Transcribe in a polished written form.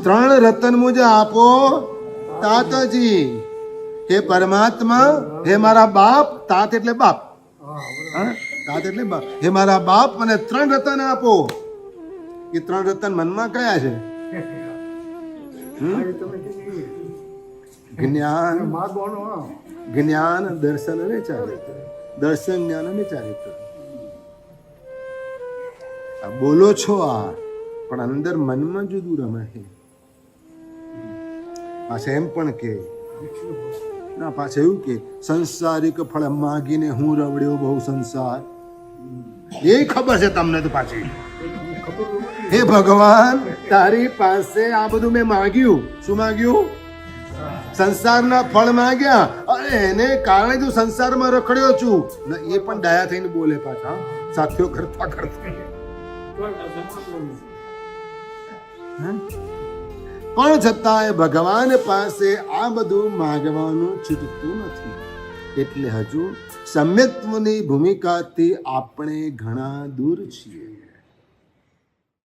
ત્રણ રતન મુજે આપો તાતજી. હે પરમાત્મા, હે મારા બાપ. તાત એટલે બાપ, તાત એટલે બાપ. હે મારા બાપ, મને ત્રણ રતન આપો. એ ત્રણ રતન મનમાં કયા છે? જ્ઞાન, જ્ઞાન, દર્શન અને ચારિત્ર. દર્શન, જ્ઞાન અને ચારિત્ર. આ બોલો છો આ, પણ અંદર મનમાં જુદું રમે છે. પાછા એમ પણ કે ના, પાછા એવું કે સંસારિક ફળ માગીને હું રવડ્યો બહુ સંસાર. એ ખબર છે તમને તો પાછી. હે ભગવાન, તારી પાસે આ બધું મેં માગ્યું. શું માગ્યું? સંસારના ફળ માગ્યા, અને એને કારણે તું સંસારમાં રખડ્યો છું. એ પણ ડાયા થઈને બોલે પાછા, સાથીઓ કરતા કરતા. પણ છતાંય ભગવાન પાસે આ બધું માગવાનું છૂટતું નથી. એટલે હજુ સમ્યક્ત્વની ભૂમિકાથી આપણે ઘણા દૂર છીએ.